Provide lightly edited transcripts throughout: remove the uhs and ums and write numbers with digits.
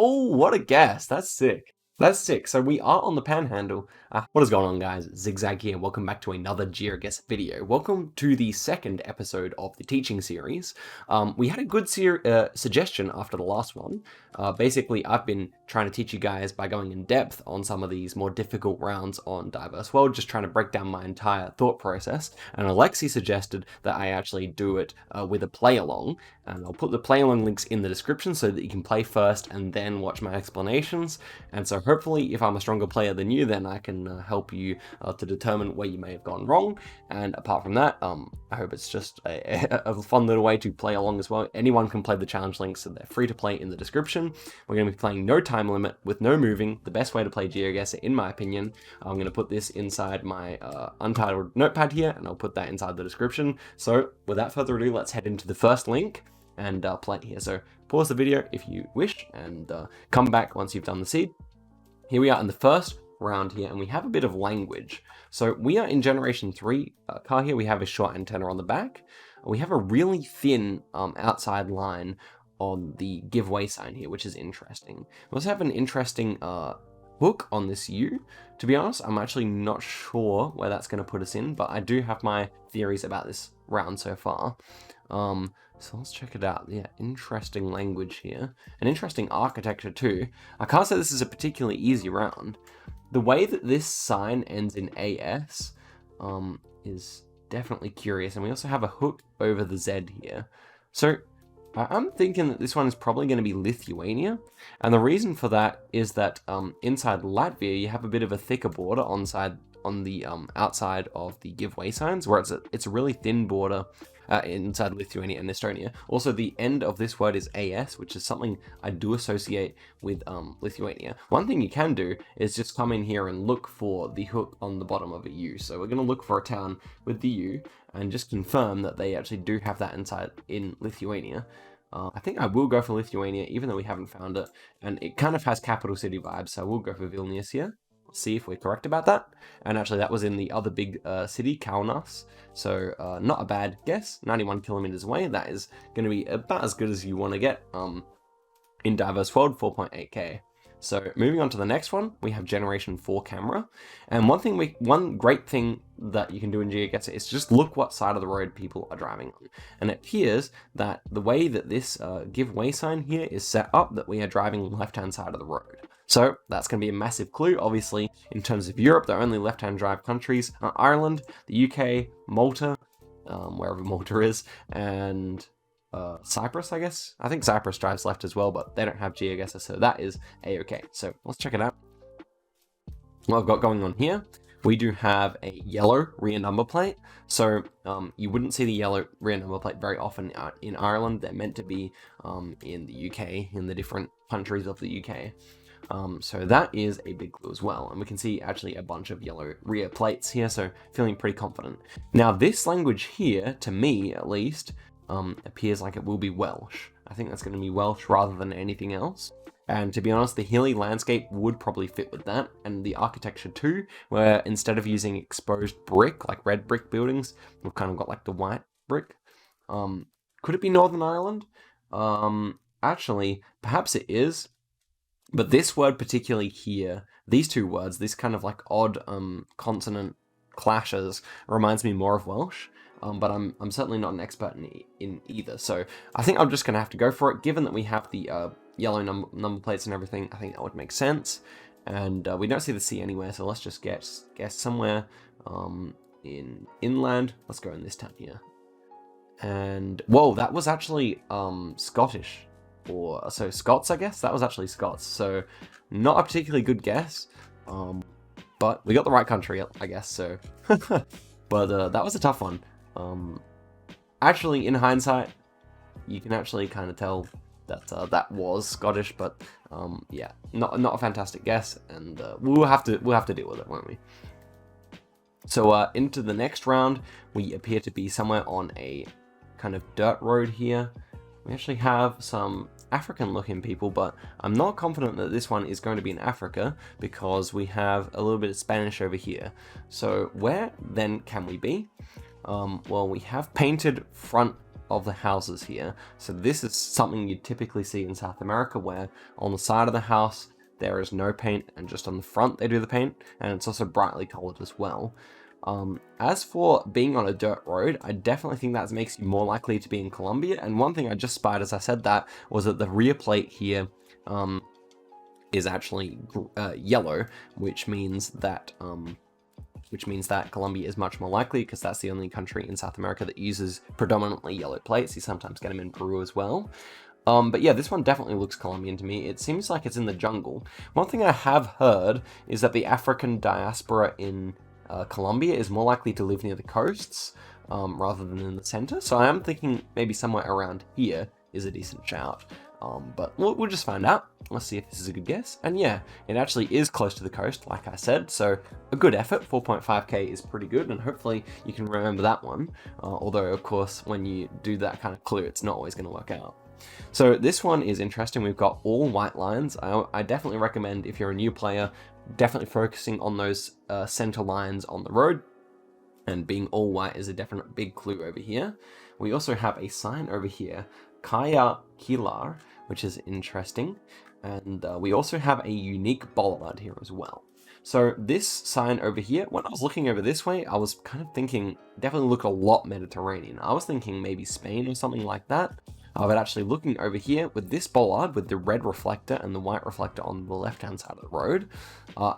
Oh, what a guess. That's sick. That's sick. So we are on the Panhandle. What is going on, guys? Zigzag here. Welcome back to another Geoguessr video. Welcome to the second episode of the teaching series. We had a good suggestion after the last one. Basically, I've been trying to teach you guys by going in depth on some of these more difficult rounds on Diverse World, just trying to break down my entire thought process. And Alexi suggested that I actually do it with a play-along. And I'll put the play-along links in the description so that you can play first and then watch my explanations. And so hopefully, if I'm a stronger player than you, then I can help you to determine where you may have gone wrong. And apart from that, I hope it's just a fun little way to play along as well. Anyone can play the challenge links, so they're free to play in the description. We're going to be playing no time limit with no moving, the best way to play Geoguessr in my opinion. I'm going to put this inside my untitled notepad here, and I'll put that inside the description. So without further ado, let's head into the first link and play it here. So pause the video if you wish, and come back once you've done the seed. Here we are in the first round here, and we have a bit of language. So we are in Generation 3 car here. We have a short antenna on the back. We have a really thin outside line on the giveaway sign here, which is interesting. We also have an interesting hook on this U. To be honest, I'm actually not sure where that's going to put us in, but I do have my theories about this round so far. So let's check it out. Yeah, interesting language here. An interesting architecture too. I can't say this is a particularly easy round. The way that this sign ends in AS is definitely curious. And we also have a hook over the Z here. So I'm thinking that this one is probably going to be Lithuania. And the reason for that is that inside Latvia, you have a bit of a thicker border on the outside of the giveaway signs, where it's a really thin border inside Lithuania and Estonia. Also, the end of this word is AS, which is something I do associate with Lithuania. One thing you can do is just come in here and look for the hook on the bottom of a U. So we're going to look for a town with the U and just confirm that they actually do have that inside in Lithuania. I think I will go for Lithuania, even though we haven't found it. And it kind of has capital city vibes, so we'll go for Vilnius here. See if we're correct about that. And actually that was in the other big city, Kaunas, so not a bad guess. 91 kilometers away. That is going to be about as good as you want to get in Diverse World, 4.8k. So moving on to the next one, we have Generation 4 camera. And one great thing that you can do in Geoguessr is just look what side of the road people are driving on. And it appears that the way that this giveaway sign here is set up, that we are driving left-hand side of the road. So that's going to be a massive clue. Obviously, in terms of Europe, the only left-hand drive countries are Ireland, the UK, Malta, wherever Malta is, and Cyprus, I guess. I think Cyprus drives left as well, but they don't have Geoguessr, so that is a-okay. So let's check it out. What I've got going on here, we do have a yellow rear number plate. So you wouldn't see the yellow rear number plate very often in Ireland. They're meant to be in the UK, in the different countries of the UK. So that is a big clue as well. And we can see actually a bunch of yellow rear plates here, so feeling pretty confident. Now this language here, to me at least, appears like it will be Welsh. I think that's going to be Welsh rather than anything else. And to be honest, the hilly landscape would probably fit with that. And the architecture too, where instead of using exposed brick, like red brick buildings, we've kind of got like the white brick. Could it be Northern Ireland? Actually, perhaps it is. But this word particularly here, these two words, this kind of like odd consonant clashes, reminds me more of Welsh. But I'm certainly not an expert in either. So I think I'm just going to have to go for it. Given that we have the yellow number plates and everything, I think that would make sense. And we don't see the sea anywhere, so let's just guess somewhere in inland. Let's go in this town here. And whoa, that was actually Scottish. Or so Scots, I guess. That was actually Scots. So not a particularly good guess. But we got the right country, I guess. So, but that was a tough one. Actually, in hindsight, you can actually kind of tell that that was Scottish. But yeah, not a fantastic guess, and we'll have to deal with it, won't we? So into the next round, we appear to be somewhere on a kind of dirt road here. We actually have some African-looking people, but I'm not confident that this one is going to be in Africa because we have a little bit of Spanish over here. So where then can we be? Well, we have painted front of the houses here. So this is something you typically see in South America, where on the side of the house there is no paint, and just on the front they do the paint, and it's also brightly colored as well. As for being on a dirt road, I definitely think that makes you more likely to be in Colombia. And one thing I just spied as I said that was that the rear plate here is actually yellow, which means that Colombia is much more likely, because that's the only country in South America that uses predominantly yellow plates. You sometimes get them in Peru as well. But yeah, this one definitely looks Colombian to me. It seems like it's in the jungle. One thing I have heard is that the African diaspora in Colombia is more likely to live near the coasts rather than in the center. So I am thinking maybe somewhere around here is a decent shout. But we'll just find out. Let's see if this is a good guess. And yeah, it actually is close to the coast, like I said. So a good effort. 4.5k is pretty good, and hopefully you can remember that one. Although, of course, when you do that kind of clue, it's not always going to work out. So this one is interesting. We've got all white lines. I definitely recommend, if you're a new player, definitely focusing on those center lines on the road. And being all white is a definite big clue over here. We also have a sign over here, Kaya Kilar, which is interesting. And we also have a unique bollard here as well. So this sign over here, when I was looking over this way, I was kind of thinking, definitely look a lot Mediterranean. I was thinking maybe Spain or something like that. But actually looking over here with this bollard, with the red reflector and the white reflector on the left-hand side of the road,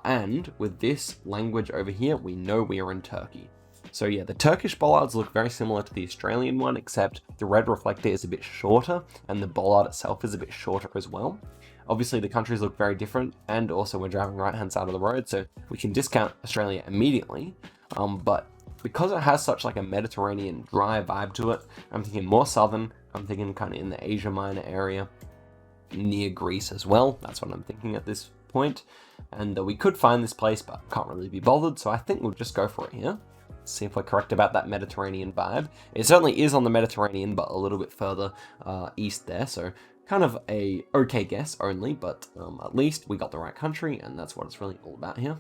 and with this language over here, we know we are in Turkey. So yeah, the Turkish bollards look very similar to the Australian one, except the red reflector is a bit shorter, and the bollard itself is a bit shorter as well. Obviously, the countries look very different, and also we're driving right-hand side of the road, so we can discount Australia immediately. But because it has such like a Mediterranean dry vibe to it, I'm thinking more southern. I'm thinking kind of in the Asia Minor area, near Greece as well. That's what I'm thinking at this point. And we could find this place, but can't really be bothered, so I think we'll just go for it here. See if we're correct about that Mediterranean vibe. It certainly is on the Mediterranean, but a little bit further east there, so kind of a okay guess only, but at least we got the right country, and that's what it's really all about here.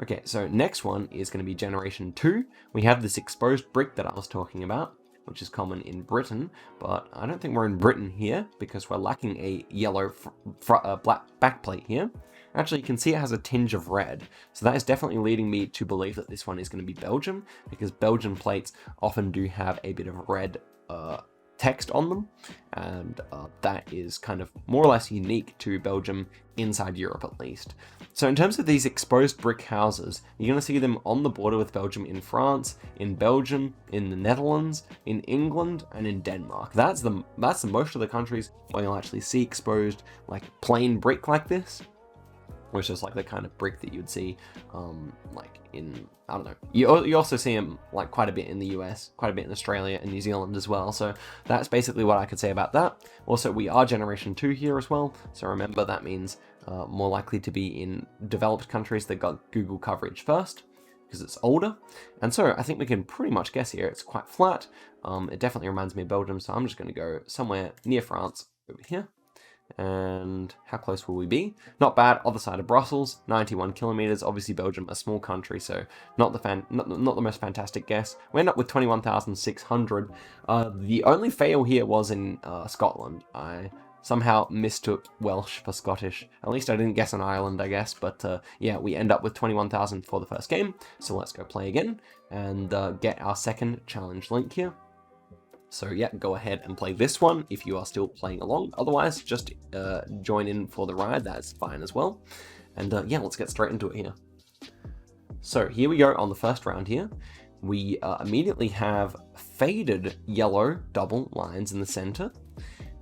Okay, so next one is going to be Generation 2. We have this exposed brick that I was talking about, which is common in Britain, but I don't think we're in Britain here because we're lacking a yellow black backplate here. Actually, you can see it has a tinge of red, so that is definitely leading me to believe that this one is going to be Belgium, because Belgian plates often do have a bit of red text on them, and that is kind of more or less unique to Belgium inside Europe at least. So in terms of these exposed brick houses, you're going to see them on the border with Belgium in France, in Belgium, in the Netherlands, in England, and in Denmark. That's the most of the countries where you'll actually see exposed like plain brick like this, which is like the kind of brick that you'd see like in, I don't know, you also see them like quite a bit in the US, quite a bit in Australia and New Zealand as well. So that's basically what I could say about that. Also, we are Generation 2 here as well, so remember that means more likely to be in developed countries that got Google coverage first, because it's older. And so I think we can pretty much guess here. It's quite flat. It definitely reminds me of Belgium, so I'm just going to go somewhere near France over here. And how close will we be? Not bad. Other side of Brussels, 91 kilometers. Obviously Belgium, a small country, so not the most fantastic guess. We end up with 21,600. The only fail here was in Scotland. I somehow mistook Welsh for Scottish. At least I didn't guess an Ireland, I guess. But yeah, we end up with 21,000 for the first game. So let's go play again and get our second challenge link here. So yeah, go ahead and play this one if you are still playing along. Otherwise, just join in for the ride. That's fine as well. And yeah, let's get straight into it here. So here we go on the first round here. We immediately have faded yellow double lines in the center.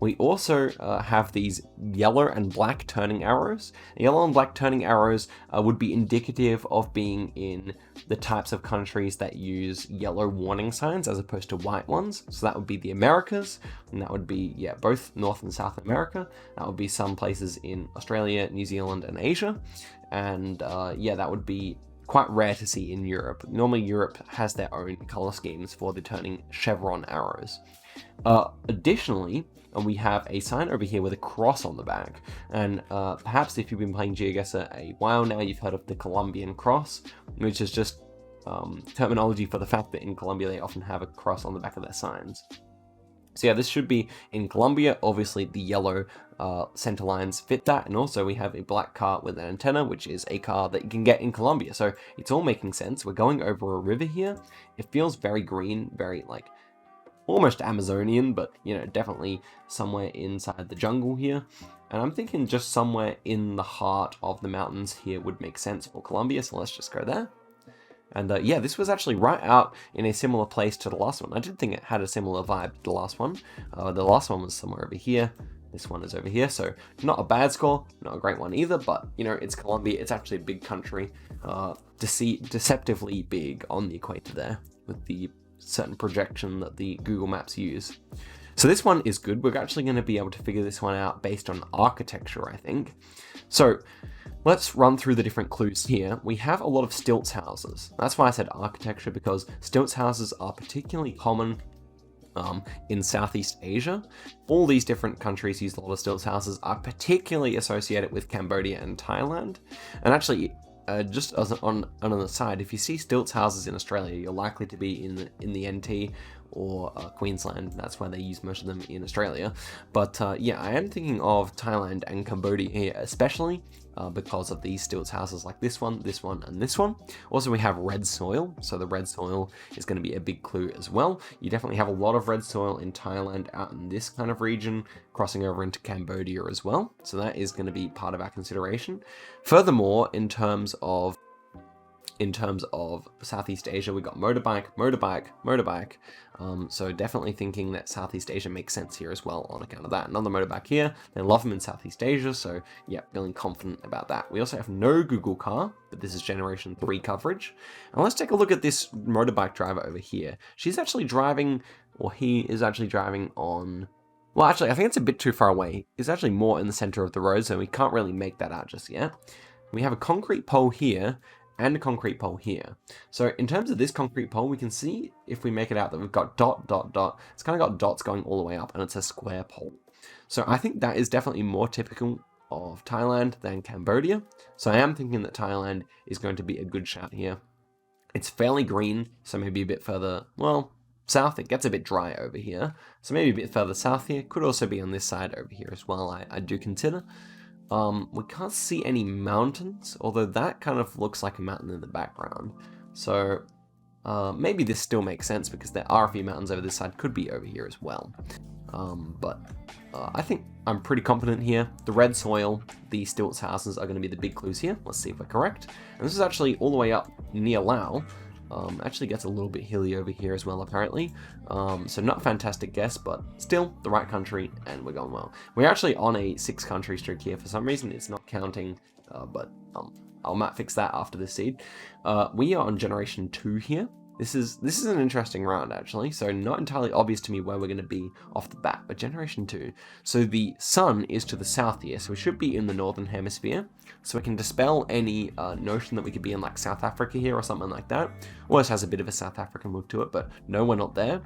We also have these yellow and black turning arrows. Yellow and black turning arrows would be indicative of being in the types of countries that use yellow warning signs as opposed to white ones. So that would be the Americas, and that would be, yeah, both North and South America. That would be some places in Australia, New Zealand, and Asia. And yeah, that would be quite rare to see in Europe. Normally Europe has their own color schemes for the turning chevron arrows. Additionally, we have a sign over here with a cross on the back, and perhaps if you've been playing Geoguessr a while now, you've heard of the Colombian cross, which is just terminology for the fact that in Colombia they often have a cross on the back of their signs. So yeah, this should be in Colombia. Obviously, the yellow center lines fit that. And also we have a black car with an antenna, which is a car that you can get in Colombia. So it's all making sense. We're going over a river here. It feels very green, very like almost Amazonian, but you know, definitely somewhere inside the jungle here. And I'm thinking just somewhere in the heart of the mountains here would make sense for Colombia. So let's just go there. And yeah, this was actually right out in a similar place to the last one. I did think it had a similar vibe to the last one. The last one was somewhere over here. This one is over here, so not a bad score, not a great one either, but you know, it's Colombia. It's actually a big country, deceptively big on the equator there with the certain projection that the Google Maps use. So this one is good. We're actually going to be able to figure this one out based on architecture, I think. So let's run through the different clues here. We have a lot of stilts houses. That's why I said architecture, because stilts houses are particularly common in Southeast Asia. All these different countries use a lot of stilts houses, are particularly associated with Cambodia and Thailand. And actually, just as on an aside, if you see stilts houses in Australia, you're likely to be in the NT or Queensland. That's where they use most of them in Australia. But yeah, I am thinking of Thailand and Cambodia here, especially because of these stilts houses like this one, and this one. Also, we have red soil, so the red soil is going to be a big clue as well. You definitely have a lot of red soil in Thailand out in this kind of region, crossing over into Cambodia as well. So that is going to be part of our consideration. Furthermore, in terms of Southeast Asia, we got motorbike, motorbike, motorbike. So definitely thinking that Southeast Asia makes sense here as well on account of that. Another motorbike here. They love them in Southeast Asia, so yeah, feeling confident about that. We also have no Google car, but this is generation 3 coverage. And let's take a look at this motorbike driver over here. She's actually driving, or he is actually driving on... Well, actually, I think it's a bit too far away. It's actually more in the center of the road, so we can't really make that out just yet. We have a concrete pole here, and a concrete pole here. So in terms of this concrete pole, we can see if we make it out that we've got dot, dot, dot. It's kind of got dots going all the way up, and it's a square pole. So I think that is definitely more typical of Thailand than Cambodia. So I am thinking that Thailand is going to be a good shout here. It's fairly green, so maybe a bit further, well, south. It gets a bit dry over here. So maybe a bit further south here. Could also be on this side over here as well, I do consider. We can't see any mountains, although that kind of looks like a mountain in the background. So maybe this still makes sense because there are a few mountains over this side, could be over here as well. But I think I'm pretty confident here. The red soil, the stilts houses are going to be the big clues here. Let's see if we're correct. And this is actually all the way up near Laos. Actually gets a little bit hilly over here as well, apparently. So not a fantastic guess, but still the right country, and we're going well. We're actually on a 6-country streak here. For some reason, it's not counting, but I might fix that after this seed. We are on generation 2 here. This is an interesting round, actually. So not entirely obvious to me where we're going to be off the bat, but generation 2. So the sun is to the south here, so we should be in the northern hemisphere. So we can dispel any notion that we could be in like South Africa here or something like that. Almost has a bit of a South African look to it, but no, we're not there.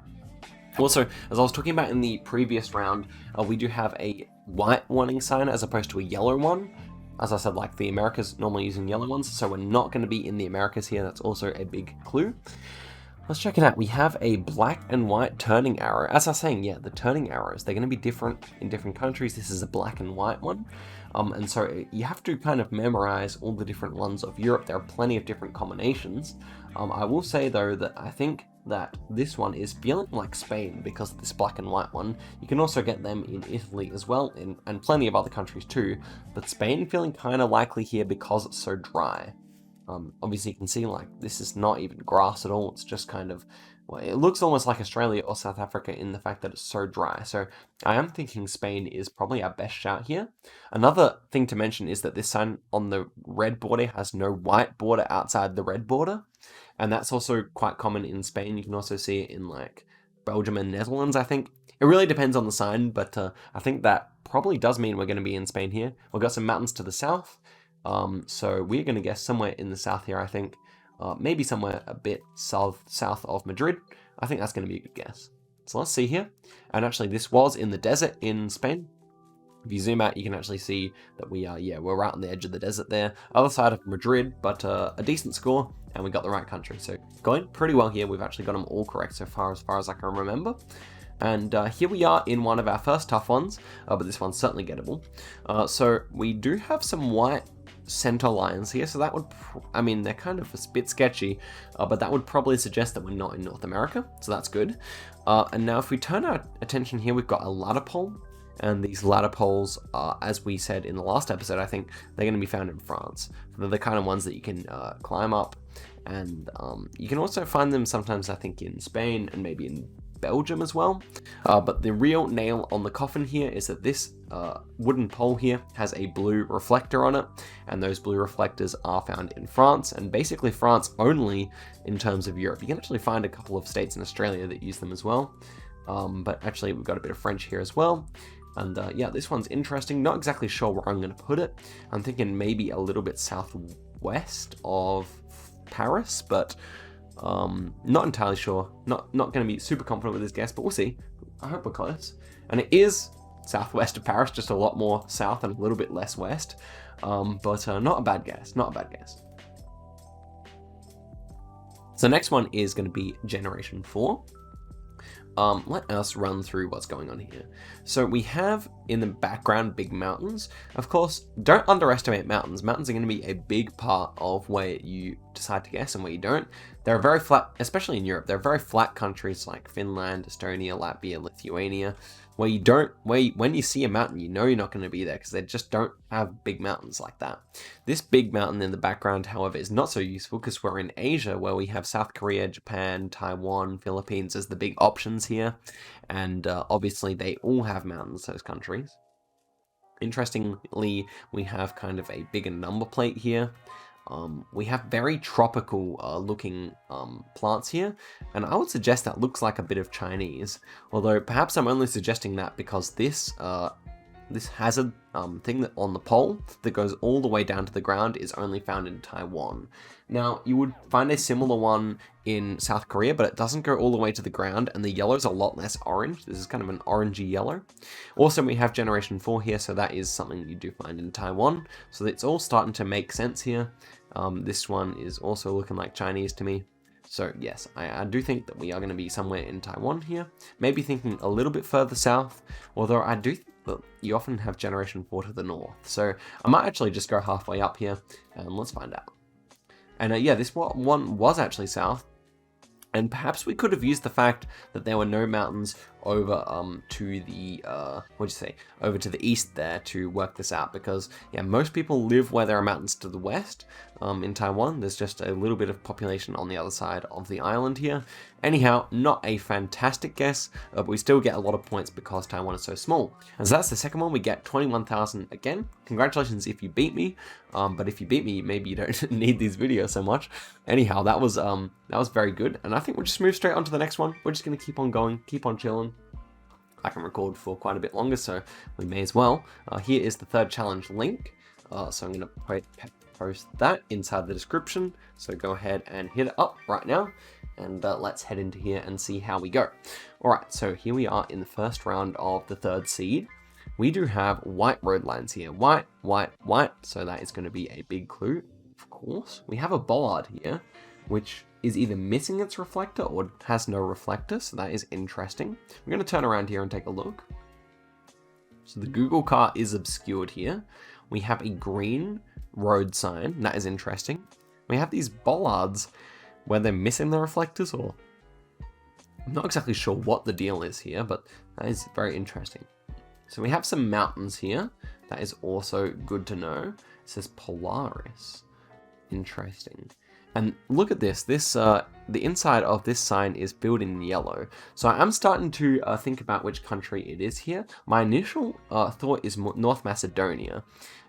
Also, as I was talking about in the previous round, we do have a white warning sign as opposed to a yellow one. As I said, like the Americas normally using yellow ones, so we're not going to be in the Americas here. That's also a big clue. Let's check it out. We have a black and white turning arrow. As I was saying, yeah, the turning arrows, they're going to be different in different countries. This is a black and white one. And so you have to kind of memorize all the different ones of Europe. There are plenty of different combinations. I will say, though, that I think that this one is feeling like Spain because of this black and white one. You can also get them in Italy as well, and plenty of other countries too. But Spain feeling kind of likely here because it's so dry. Obviously you can see like this is not even grass at all. It's just kind of, well, it looks almost like Australia or South Africa in the fact that it's so dry. So I am thinking Spain is probably our best shout here. Another thing to mention is that this sign on the red border has no white border outside the red border. And that's also quite common in Spain. You can also see it in like Belgium and Netherlands, I think. It really depends on the sign, but I think that probably does mean we're going to be in Spain here. We've got some mountains to the south. So we're going to guess somewhere in the south here, I think. Maybe somewhere a bit south of Madrid. I think that's going to be a good guess. So let's see here. And actually, this was in the desert in Spain. If you zoom out, you can actually see that we are, yeah, we're right on the edge of the desert there. Other side of Madrid, but a decent score, and we got the right country. So going pretty well here. We've actually got them all correct so far as I can remember. And here we are in one of our first tough ones, but this one's certainly gettable. So we do have some white center lines here, so that would, I mean, they're kind of a bit sketchy, but that would probably suggest that we're not in North America, so that's good. And now if we turn our attention here, we've got a ladder pole, and these ladder poles are, as we said in the last episode, I think they're going to be found in France. They're the kind of ones that you can climb up, and you can also find them sometimes, I think, in Spain and maybe in Belgium as well. But the real nail on the coffin here is that this wooden pole here has a blue reflector on it, and those blue reflectors are found in France, and basically France only in terms of Europe. You can actually find a couple of states in Australia that use them as well, but actually we've got a bit of French here as well. And yeah, this one's interesting. Not exactly sure where I'm going to put it. I'm thinking maybe a little bit southwest of Paris, but not entirely sure. Not going to be super confident with this guess, but we'll see. I hope we're close. And it is southwest of Paris, just a lot more south and a little bit less west. But not a bad guess. Not a bad guess. So the next one is going to be Generation 4. Let us run through what's going on here. So we have in the background big mountains. Of course, don't underestimate mountains. Mountains are going to be a big part of where you decide to guess and where you don't. They're very flat, especially in Europe. They're very flat countries like Finland, Estonia, Latvia, Lithuania, where you don't, when you see a mountain, you know you're not going to be there because they just don't have big mountains like that. This big mountain in the background, however, is not so useful because we're in Asia, where we have South Korea, Japan, Taiwan, Philippines as the big options here. And obviously they all have mountains, those countries. Interestingly, we have kind of a bigger number plate here. We have very tropical looking plants here, and I would suggest that looks like a bit of Chinese, although perhaps I'm only suggesting that because this hazard thing that on the pole that goes all the way down to the ground is only found in Taiwan. Now, you would find a similar one in South Korea, but it doesn't go all the way to the ground, and the yellow's a lot less orange. This is kind of an orangey yellow. Also, we have Generation 4 here, so that is something you do find in Taiwan. So it's all starting to make sense here. This one is also looking like Chinese to me. So yes, I do think that we are going to be somewhere in Taiwan here. Maybe thinking a little bit further south, although I do think that you often have Generation 4 to the north. So I might actually just go halfway up here, and let's find out. And yeah, this one was actually south. And perhaps we could have used the fact that there were no mountains over to the over to the east there to work this out, because yeah, most people live where there are mountains to the west. In Taiwan, there's just a little bit of population on the other side of the island here. Anyhow, not a fantastic guess, but we still get a lot of points because Taiwan is so small. And so that's the second one. We get 21,000 again. Congratulations if you beat me, but if you beat me, maybe you don't need these videos so much. Anyhow, that was very good, and I think we'll just move straight on to the next one. We're just gonna keep on going, keep on chilling. I can record for quite a bit longer, so we may as well. Here is the third challenge link. So I'm gonna post that inside the description. So go ahead and hit it up right now, and let's head into here and see how we go. All right, so here we are in the first round of the third seed. We do have white road lines here. White, white, white. So that is going to be a big clue, of course. We have a bollard here, which is either missing its reflector or has no reflector. So that is interesting. We're going to turn around here and take a look. So the Google car is obscured here. We have a green road sign. That is interesting. We have these bollards where they're missing the reflectors, or I'm not exactly sure what the deal is here, but that is very interesting. So we have some mountains here. That is also good to know. It says Polaris. Interesting. And look at this. The inside of this sign is filled in yellow. So I'm starting to think about which country it is here. My initial thought is North Macedonia.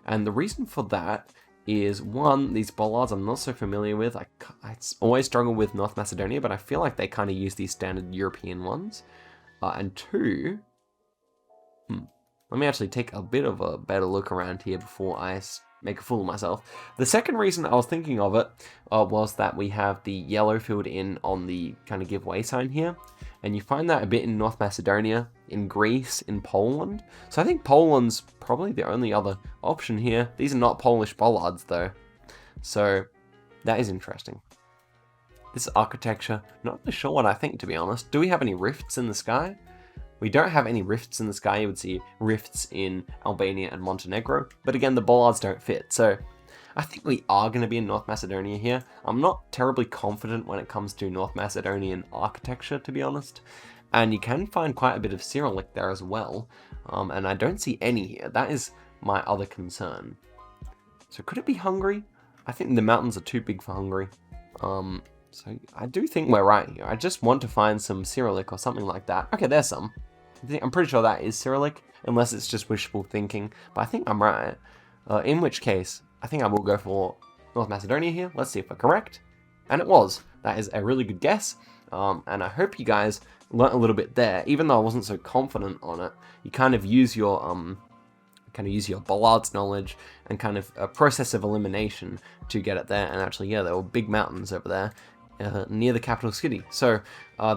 And the reason for that is, one, these bollards I'm not so familiar with. I always struggle with North Macedonia, but I feel like they kind of use these standard European ones. And two, let me actually take a bit of a better look around here before I make a fool of myself. The second reason I was thinking of it was that we have the yellow filled in on the kind of giveaway sign here. And you find that a bit in North Macedonia, in Greece, in Poland. So I think Poland's probably the only other option here. These are not Polish bollards though. So that is interesting. This architecture, not really sure what I think, to be honest. Do we have any rifts in the sky? We don't have any rifts in the sky. You would see rifts in Albania and Montenegro, but again, the bollards don't fit. So I think we are going to be in North Macedonia here. I'm not terribly confident when it comes to North Macedonian architecture, to be honest. And you can find quite a bit of Cyrillic there as well. And I don't see any here. That is my other concern. So could it be Hungary? I think the mountains are too big for Hungary. So I do think we're right here. I just want to find some Cyrillic or something like that. Okay, there's some. I'm pretty sure that is Cyrillic, unless it's just wishful thinking. But I think I'm right. In which case, I think I will go for North Macedonia here. Let's see if we're correct. And it was. That is a really good guess. And I hope you guys learnt a little bit there. Even though I wasn't so confident on it, you kind of use your bollards knowledge and kind of a process of elimination to get it there. And actually, yeah, there were big mountains over there near the capital city. So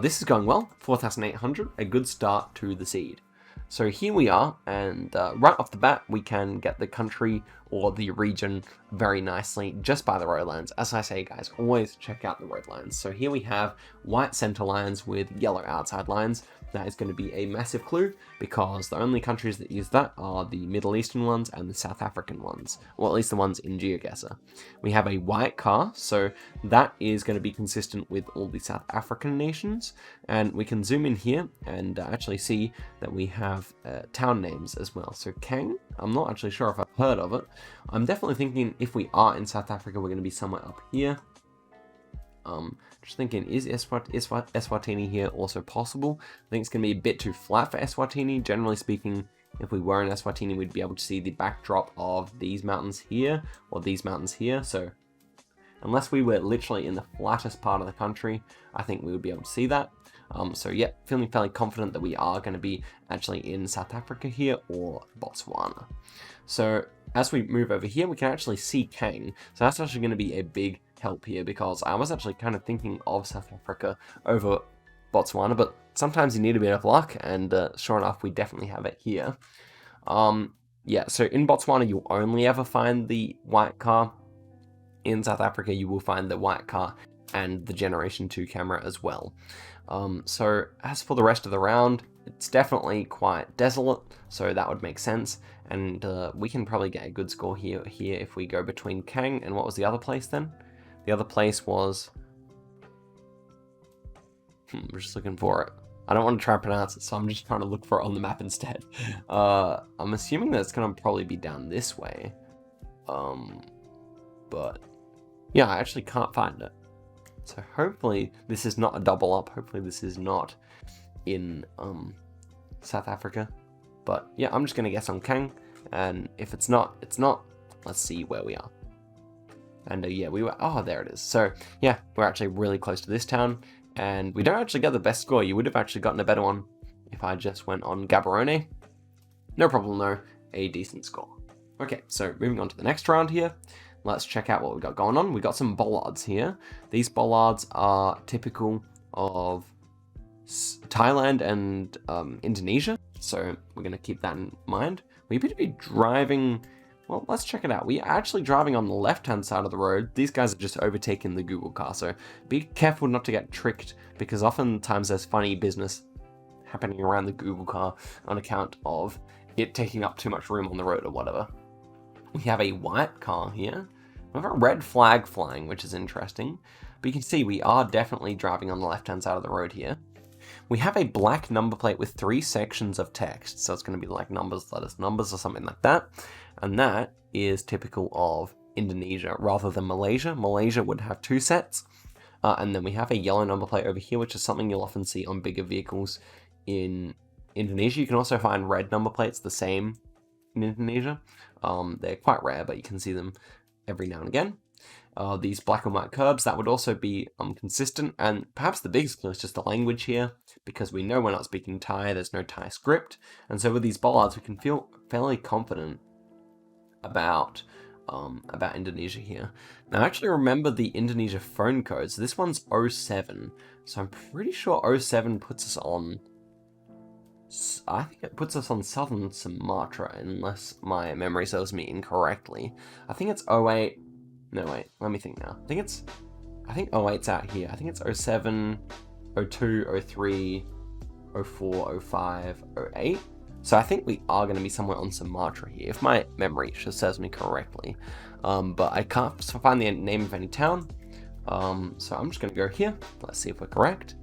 this is going well. 4,800, a good start to the seed. So here we are, and right off the bat, we can get the country or the region very nicely just by the road lines. As I say, guys, always check out the road lines. So here we have white center lines with yellow outside lines. That is going to be a massive clue, because the only countries that use that are the Middle Eastern ones and the South African ones, or at least the ones in Geoguessr. We have a white car, so that is going to be consistent with all the South African nations, and we can zoom in here and actually see that we have town names as well. So Kang, I'm not actually sure if I've heard of it. I'm definitely thinking if we are in South Africa, we're going to be somewhere up here. Just thinking, is Eswatini here also possible? I think it's going to be a bit too flat for Eswatini. Generally speaking, if we were in Eswatini, we'd be able to see the backdrop of these mountains here, or these mountains here. So unless we were literally in the flattest part of the country, I think we would be able to see that. So yeah, feeling fairly confident that we are going to be actually in South Africa here, or Botswana. So as we move over here, we can actually see Kang. So that's actually going to be a big help here, because I was actually kind of thinking of South Africa over Botswana, but sometimes you need a bit of luck, and sure enough, we definitely have it here. Yeah, so in Botswana, you'll only ever find the white car. In South Africa, you will find the white car and the Generation 2 camera as well. So as for the rest of the round, it's definitely quite desolate, so that would make sense. And we can probably get a good score here if we go between Kang and what was the other place then? The other place was... we're just looking for it. I don't want to try and pronounce it, so I'm just trying to look for it on the map instead. I'm assuming that it's going to probably be down this way. But yeah, I actually can't find it. So hopefully this is not a double up. Hopefully this is not in South Africa. But yeah, I'm just going to guess on Kang. And if it's not, it's not. Let's see where we are. And yeah, we were, oh, there it is. So yeah, we're actually really close to this town, and we don't actually get the best score. You would have actually gotten a better one if I just went on Gaborone. No problem though, a decent score. Okay, so moving on to the next round here. Let's check out what we've got going on. We've got some bollards here. These bollards are typical of Thailand and Indonesia, so we're going to keep that in mind. We appear to be driving... Well, let's check it out. We are actually driving on the left-hand side of the road. These guys are just overtaking the Google car, so be careful not to get tricked, because oftentimes there's funny business happening around the Google car on account of it taking up too much room on the road or whatever. We have a white car here. We have a red flag flying, which is interesting. But you can see we are definitely driving on the left-hand side of the road here. We have a black number plate with 3 sections of text. So it's going to be like numbers, letters, numbers, or something like that. And that is typical of Indonesia rather than Malaysia. Malaysia would have 2 sets. And then we have a yellow number plate over here, which is something you'll often see on bigger vehicles in Indonesia. You can also find red number plates, the same in Indonesia. They're quite rare, but you can see them every now and again. These black and white curbs, that would also be consistent, and perhaps the biggest clue is just the language here, because we know we're not speaking Thai, there's no Thai script, and so with these bollards we can feel fairly confident about Indonesia here. Now I actually remember the Indonesia phone code, so this one's 07, so I'm pretty sure 07 puts us on... I think it puts us on southern Sumatra, unless my memory serves me incorrectly. I think it's 08... No, wait, let me think now. I think 08's out here. I think it's 07, 02, 03, 04, 05, 08. So I think we are going to be somewhere on Sumatra here, if my memory serves me correctly. But I can't find the name of any town. So I'm just going to go here. Let's see if we're correct.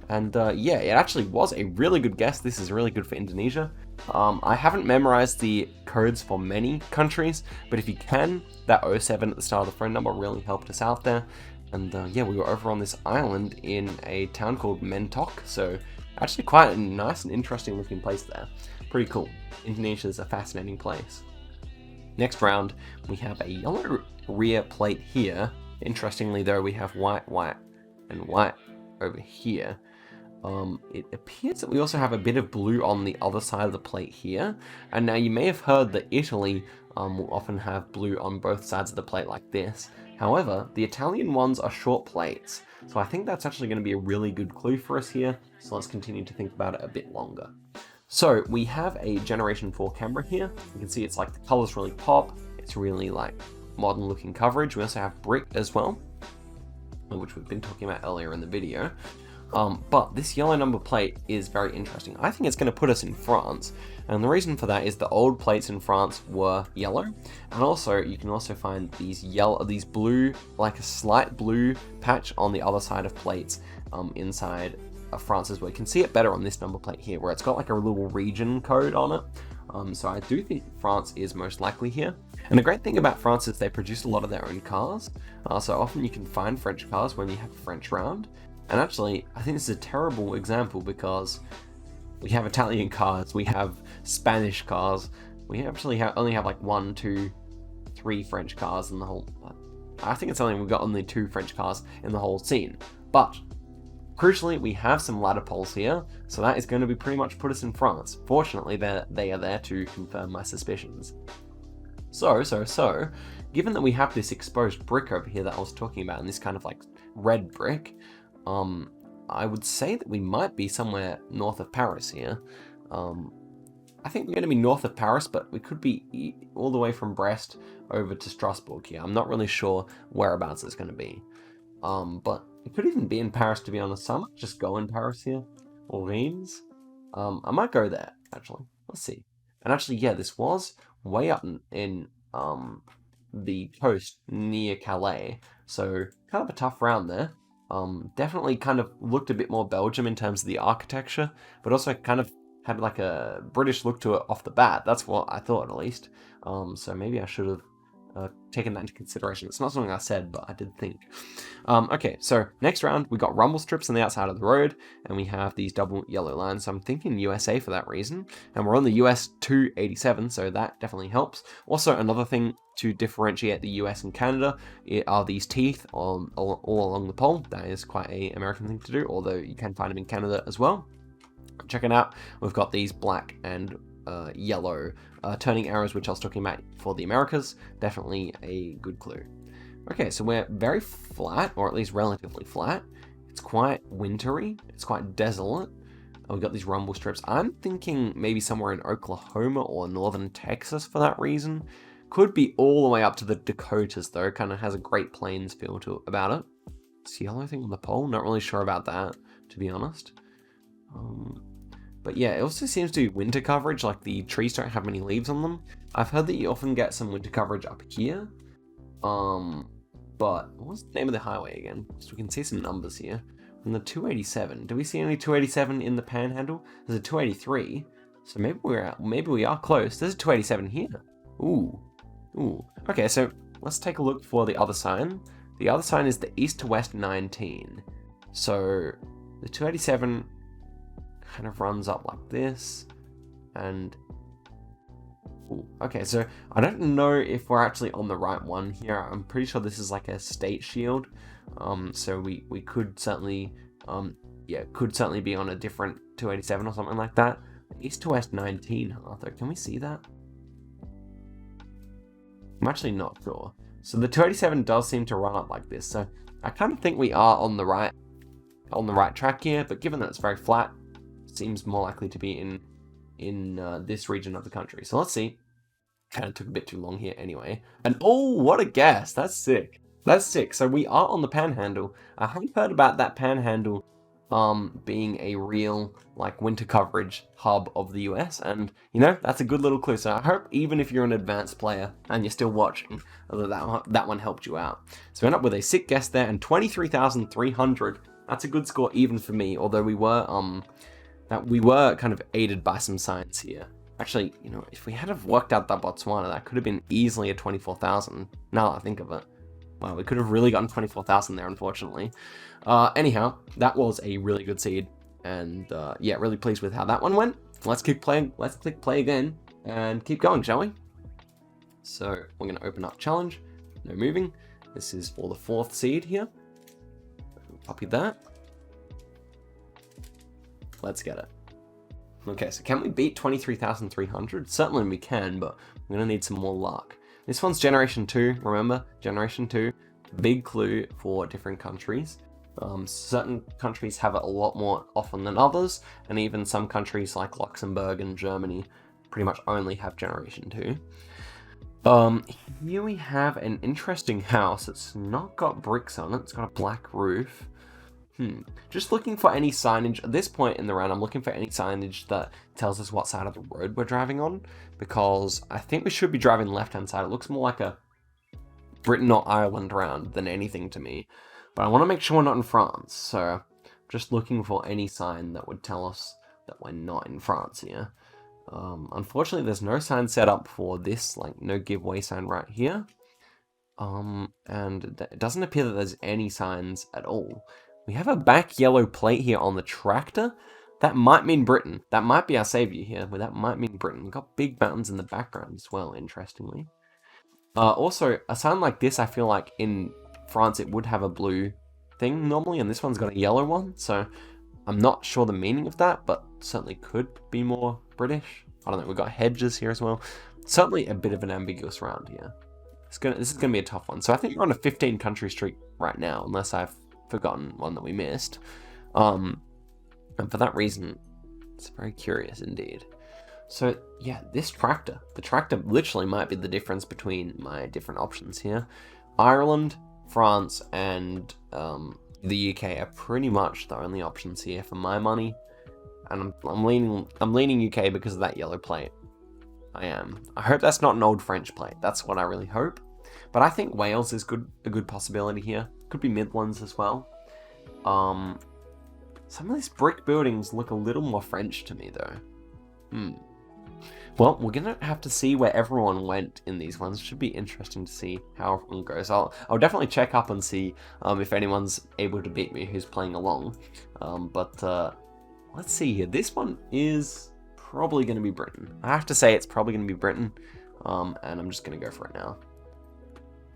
And yeah, it actually was a really good guess. This is really good for Indonesia. I haven't memorized the codes for many countries, but if you can, that 07 at the start of the phone number really helped us out there. And yeah, we were over on this island in a town called Mentok, so actually quite a nice and interesting looking place there. Pretty cool. Indonesia is a fascinating place. Next round, we have a yellow rear plate here. Interestingly though, we have white, white, and white over here. It appears that we also have a bit of blue on the other side of the plate here. And now you may have heard that Italy will often have blue on both sides of the plate like this. However, the Italian ones are short plates. So I think that's actually going to be a really good clue for us here. So let's continue to think about it a bit longer. So we have a Generation 4 camera here. You can see it's like the colors really pop. It's really like modern looking coverage. We also have brick as well, which we've been talking about earlier in the video. But this yellow number plate is very interesting. I think it's going to put us in France. And the reason for that is the old plates in France were yellow. And also, you can also find these blue, like a slight blue patch on the other side of plates inside of France as well. You can see it better on this number plate here, where it's got like a little region code on it. So I do think France is most likely here. And the great thing about France is they produce a lot of their own cars. So often you can find French cars when you have a French round. And actually, I think this is a terrible example because we have Italian cars, we have Spanish cars, we actually only have like 1, 2, 3 French cars in the whole. I think it's we've got only 2 French cars in the whole scene. But crucially, we have some ladder poles here, so that is going to be pretty much put us in France. Fortunately, they are there to confirm my suspicions. So, given that we have this exposed brick over here that I was talking about, and this kind of like red brick, I would say that we might be somewhere north of Paris here. I think we're going to be north of Paris, but we could be all the way from Brest over to Strasbourg here. I'm not really sure whereabouts it's going to be. But it could even be in Paris, to be honest. So I might just go in Paris here, or Reims. I might go there, actually. Let's see. And actually, yeah, this was way up in the coast near Calais. So kind of a tough round there. Definitely kind of looked a bit more Belgium in terms of the architecture, but also kind of had like a British look to it off the bat. That's what I thought, at least. So maybe I should have taken that into consideration. It's not something I said, but I did think. Okay, so next round, we got rumble strips on the outside of the road, and we have these double yellow lines. So I'm thinking USA for that reason. And we're on the US 287, so that definitely helps. Also, another thing to differentiate the US and Canada are these teeth all along the pole. That is quite an American thing to do, although you can find them in Canada as well. Check it out. We've got these black and yellow turning arrows, which I was talking about for the Americas. Definitely a good clue. Okay, so we're very flat, or at least relatively flat. It's quite wintry. It's quite desolate. We've got these rumble strips. I'm thinking maybe somewhere in Oklahoma or northern Texas for that reason. Could be all the way up to the Dakotas, though. Kind of has a Great Plains feel to it about it. This yellow thing on the pole, not really sure about that, to be honest. But yeah, it also seems to be winter coverage, like the trees don't have many leaves on them. I've heard that you often get some winter coverage up here. But what's the name of the highway again? So we can see some numbers here. From the 287, do we see any 287 in the Panhandle? There's a 283, so maybe we are close. There's a 287 here. Ooh. Okay, so let's take a look for the other sign. The other sign is the east to west 19. So the 287 kind of runs up like this, and okay, so I don't know if we're actually on the right one here. I'm pretty sure this is like a state shield, so we could certainly be on a different 287 or something like that. East to west 19, Arthur, can we see that? I'm actually not sure. So the 287 does seem to run up like this, so I kind of think we are on the right track here, but given that it's very flat, seems more likely to be in this region of the country. So let's see. Kind of took a bit too long here anyway. And oh, what a guess! That's sick. That's sick. So we are on the Panhandle. I haven't heard about that Panhandle being a real like winter coverage hub of the US, and you know, that's a good little clue. So I hope even if you're an advanced player and you're still watching, that one helped you out. So we end up with a sick guess there, and 23,300. That's a good score even for me, although we were kind of aided by some science here. Actually, you know, if we had have worked out that Botswana, that could have been easily a 24,000. Now that I think of it. Wow, we could have really gotten 24,000 there, unfortunately. Anyhow, that was a really good seed. And yeah, really pleased with how that one went. Let's click play again and keep going, shall we? So we're going to open up challenge. No moving. This is for the 4th seed here. Copy that. Let's get it. Okay, so can we beat 23,300? Certainly we can, but we're going to need some more luck. This one's Generation 2, remember? Generation 2, big clue for different countries. Certain countries have it a lot more often than others, and even some countries like Luxembourg and Germany pretty much only have Generation 2. Here we have an interesting house. It's not got bricks on it, it's got a black roof. Just looking for any signage. At this point in the round, I'm looking for any signage that tells us what side of the road we're driving on, because I think we should be driving left-hand side. It looks more like a Britain or Ireland round than anything to me. But I want to make sure we're not in France, so just looking for any sign that would tell us that we're not in France here. Unfortunately, there's no sign set up for this, like no giveaway sign right here. And it doesn't appear that there's any signs at all. We have a back yellow plate here on the tractor. That might mean Britain. That might be our savior here, but that might mean Britain. We've got big mountains in the background as well, interestingly. Also, a sign like this, I feel like in France it would have a blue thing normally, and this one's got a yellow one, so I'm not sure the meaning of that, but certainly could be more British. I don't know, we've got hedges here as well. Certainly a bit of an ambiguous round here. This is going to be a tough one. So I think we're on a 15 country streak right now, unless I've forgotten one that we missed. And for that reason, it's very curious indeed. So yeah, the tractor literally might be the difference between my different options here. Ireland, France, and the UK are pretty much the only options here for my money, and I'm leaning UK because of that yellow plate. I hope that's not an old French plate. That's what I really hope. But I think Wales is a good possibility here. Could be Midlands as well. Some of these brick buildings look a little more French to me though. Well, we're gonna have to see where everyone went in these ones. Should be interesting to see how everyone goes. I'll definitely check up and see if anyone's able to beat me who's playing along. But let's see here. This one is probably going to be Britain. I have to say it's probably going to be Britain, and I'm just going to go for it now.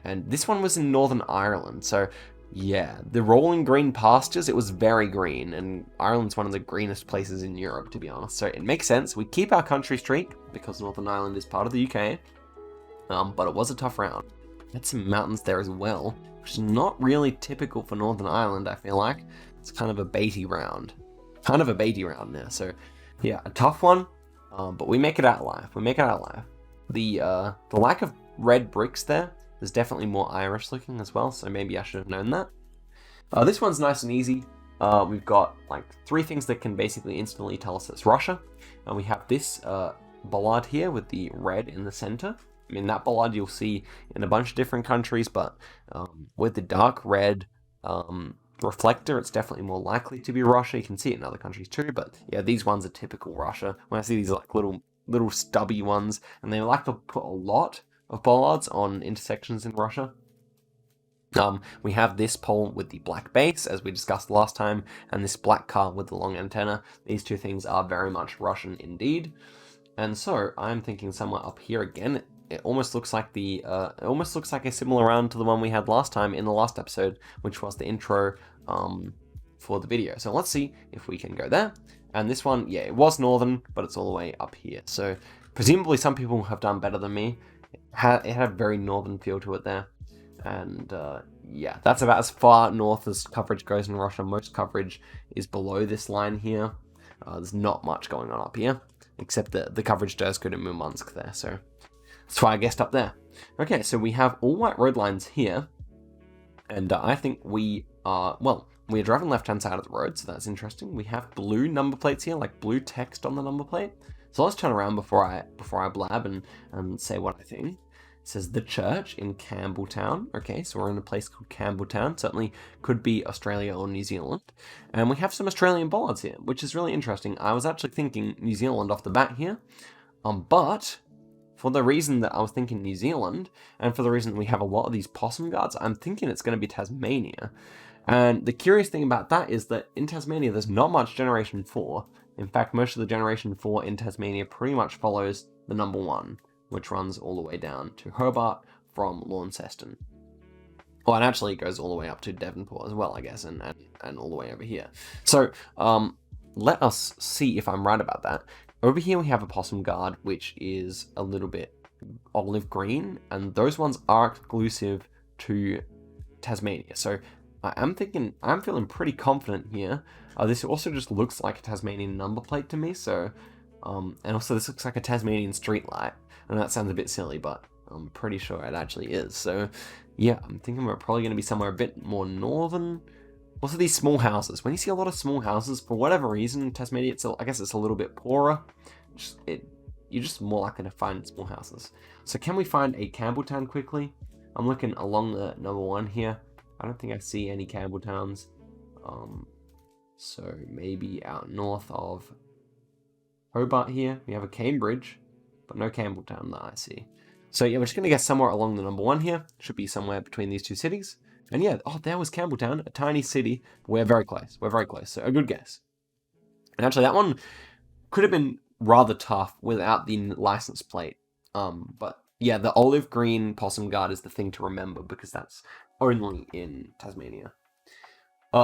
And this one was in Northern Ireland, so yeah, the rolling green pastures, it was very green, and Ireland's one of the greenest places in Europe, to be honest, so it makes sense. We keep our country streak, because Northern Ireland is part of the UK, but it was a tough round. Had some mountains there as well, which is not really typical for Northern Ireland, I feel like. It's kind of a baity round. Now, so yeah, a tough one, but we make it out alive. The lack of red bricks there is definitely more Irish looking as well, so maybe I should have known that. This one's nice and easy. We've got like 3 things that can basically instantly tell us it's Russia, and we have this bollard here with the red in the center. I mean, that bollard you'll see in a bunch of different countries, but with the dark red reflector, it's definitely more likely to be Russia. You can see it in other countries too, but yeah, these ones are typical Russia. When I see these like little stubby ones, and they like to put a lot of bollards on intersections in Russia. We have this pole with the black base, as we discussed last time, and this black car with the long antenna. These 2 things are very much Russian indeed. And so I'm thinking somewhere up here again. It almost looks like a similar round to the one we had last time in the last episode, which was the intro for the video. So let's see if we can go there. And this one, yeah, it was northern, but it's all the way up here. So presumably some people have done better than me. It had a very northern feel to it there. And yeah, that's about as far north as coverage goes in Russia. Most coverage is below this line here. There's not much going on up here, except that the coverage does go to Murmansk there. So that's why I guessed up there. Okay, so we have all white road lines here. And I think we are, well, we're driving left-hand side of the road, so that's interesting. We have blue number plates here, like blue text on the number plate. So let's turn around before I blab and say what I think. It says the church in Campbelltown. Okay, so we're in a place called Campbelltown. Certainly could be Australia or New Zealand. And we have some Australian bollards here, which is really interesting. I was actually thinking New Zealand off the bat here. But for the reason that I was thinking New Zealand, and for the reason we have a lot of these possum guards, I'm thinking it's going to be Tasmania. And the curious thing about that is that in Tasmania, there's not much Generation 4. In fact, most of the Generation 4 in Tasmania pretty much follows the number 1, which runs all the way down to Hobart from Launceston. Well, it actually goes all the way up to Devonport as well, I guess, and all the way over here. So let us see if I'm right about that. Over here we have a possum guard, which is a little bit olive green, and those ones are exclusive to Tasmania. So I'm feeling pretty confident here. This also just looks like a Tasmanian number plate to me, so, and also this looks like a Tasmanian street light. And that sounds a bit silly, but I'm pretty sure it actually is. So, yeah, I'm thinking we're probably going to be somewhere a bit more northern. Also, these small houses. When you see a lot of small houses, for whatever reason, in Tasmania, I guess it's a little bit poorer. You're just more likely to find small houses. So can we find a Campbelltown quickly? I'm looking along the number 1 here. I don't think I see any Campbelltowns. So maybe out north of Hobart here, we have a Cambridge, but no Campbelltown that I see. So yeah, we're just going to guess somewhere along the number 1 here. Should be somewhere between these 2 cities. And yeah, oh, there was Campbelltown, a tiny city. We're very close. We're very close. So a good guess. And actually, that one could have been rather tough without the license plate. But yeah, the olive green possum guard is the thing to remember because that's only in Tasmania.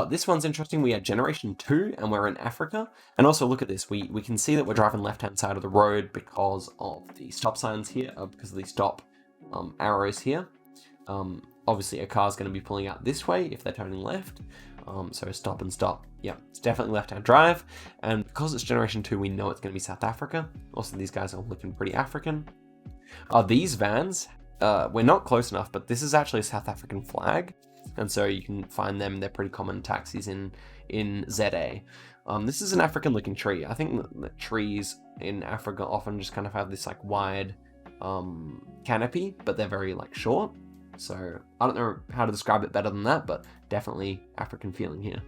This one's interesting. We are Generation 2 and we're in Africa. And also look at this. We can see that we're driving left-hand side of the road because of the stop signs here, because of the stop arrows here. Obviously a car's going to be pulling out this way if they're turning left. So stop and stop. Yeah, it's definitely left-hand drive. And because it's Generation 2, we know it's going to be South Africa. Also, these guys are looking pretty African. These vans, we're not close enough, but this is actually a South African flag. And so you can find them. They're pretty common taxis in ZA. This is an African-looking tree. I think that trees in Africa often just kind of have this like wide canopy, but they're very like short. So I don't know how to describe it better than that, but definitely African feeling here.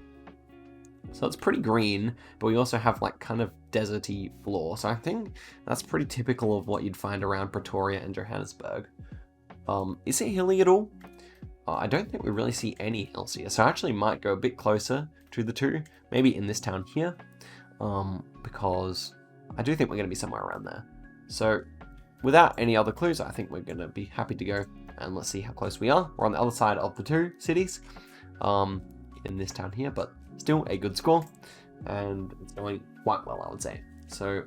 So it's pretty green, but we also have like kind of deserty floor. So I think that's pretty typical of what you'd find around Pretoria and Johannesburg. Is it hilly at all? I don't think we really see any hills here. So I actually might go a bit closer to the 2, maybe in this town here, because I do think we're going to be somewhere around there. So without any other clues, I think we're going to be happy to go. And let's see how close we are. We're on the other side of the 2 cities in this town here, but still a good score. And it's going quite well, I would say. So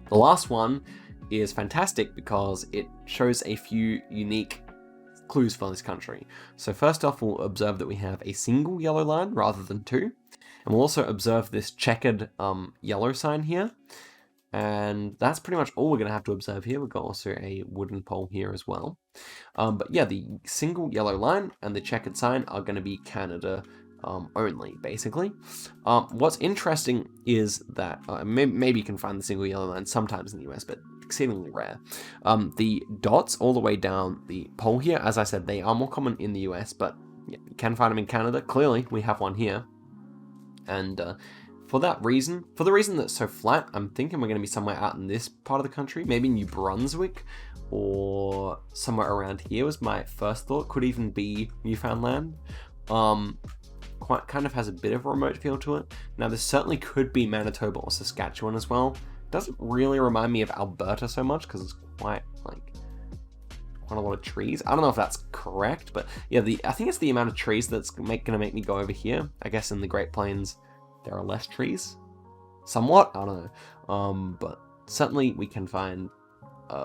the last one is fantastic because it shows a few unique clues for this country. So first off, we'll observe that we have a single yellow line rather than 2. And we'll also observe this checkered yellow sign here. And that's pretty much all we're going to have to observe here. We've got also a wooden pole here as well. But yeah, the single yellow line and the checkered sign are going to be Canada only, basically. What's interesting is that maybe you can find the single yellow line sometimes in the US, but exceedingly rare. The dots all the way down the pole here, as I said, they are more common in the US, but yeah, you can find them in Canada. Clearly, we have one here. And for the reason that it's so flat, I'm thinking we're going to be somewhere out in this part of the country, maybe New Brunswick or somewhere around here was my first thought. Could even be Newfoundland. Quite kind of has a bit of a remote feel to it. Now, this certainly could be Manitoba or Saskatchewan as well. Doesn't really remind me of Alberta so much because it's quite a lot of trees. I don't know if that's correct, but yeah, I think it's the amount of trees that's going to make me go over here. I guess in the Great Plains there are less trees, somewhat. I don't know, but certainly we can find.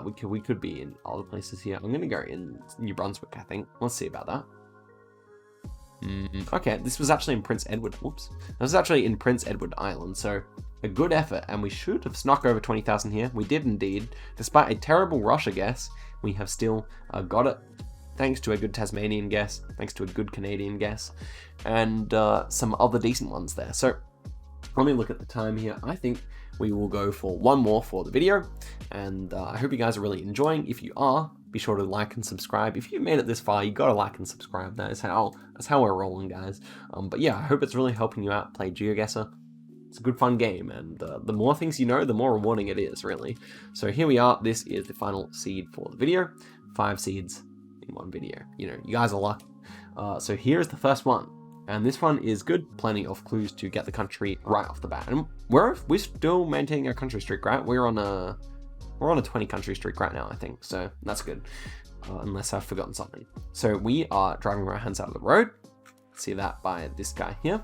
We could be in other places here. I'm gonna go in New Brunswick, I think. Let's see about that. Okay, this was actually in Prince Edward. Whoops. This was actually in Prince Edward Island, so a good effort, and we should have snuck over 20,000 here. We did indeed. Despite a terrible Russia guess, we have still got it. thanks to a good Tasmanian guess, thanks to a good Canadian guess, and some other decent ones there. So let me look at the time here. I think we will go for one more for the video, and I hope you guys are really enjoying. If you are, be sure to like and subscribe. If you've made it this far, you gotta like and subscribe. That's how we're rolling, guys. But yeah, I hope it's really helping you out. Play Geoguessr. It's a good fun game, and the more things you know, the more rewarding it is, really. So here we are. This is the final seed for the video. 5 seeds in one video. You know, you guys are lucky. So here's the first one. And this one is good, plenty of clues to get the country right off the bat. And we're still maintaining our country streak, right? We're on a 20 country streak right now, I think. So that's good, unless I've forgotten something. So we are driving right hand side of the road. See that by this guy here.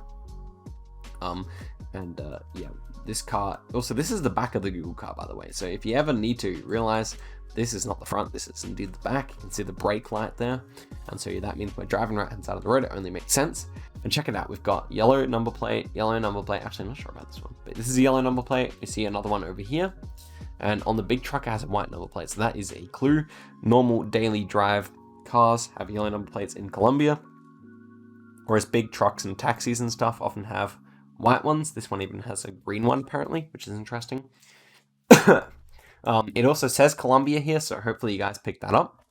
Yeah, this car. Also, this is the back of the Google car, by the way. So if you ever need to realize this is not the front, this is indeed the back. You can see the brake light there. And so that means we're driving right hand side of the road. It only makes sense. And check it out. We've got yellow number plate. Actually, I'm not sure about this one, but this is a yellow number plate. You see another one over here. And on the big truck, it has a white number plate. So that is a clue. Normal daily drive cars have yellow number plates in Colombia, whereas big trucks and taxis and stuff often have white ones. This one even has a green one, apparently, which is interesting. It also says Colombia here, so hopefully you guys picked that up.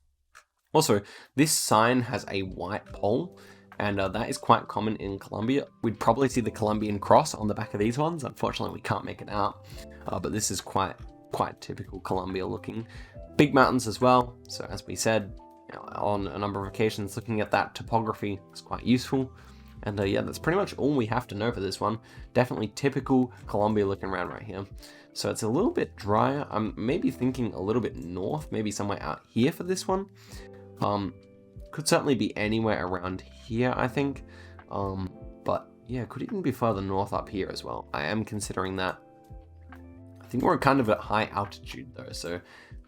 Also, this sign has a white pole, and that is quite common in Colombia. We'd probably see the Colombian cross on the back of these ones. Unfortunately, we can't make it out, but this is quite typical Colombia looking. Big mountains as well, so as we said, on a number of occasions, looking at that topography is quite useful. And yeah, that's pretty much all we have to know for this one. Definitely typical Colombia looking around right here. So it's a little bit drier. I'm maybe thinking a little bit north, maybe somewhere out here for this one. Could certainly be anywhere around here, I think. But yeah, could even be further north up here as well. I am considering that. I think we're kind of at high altitude though, so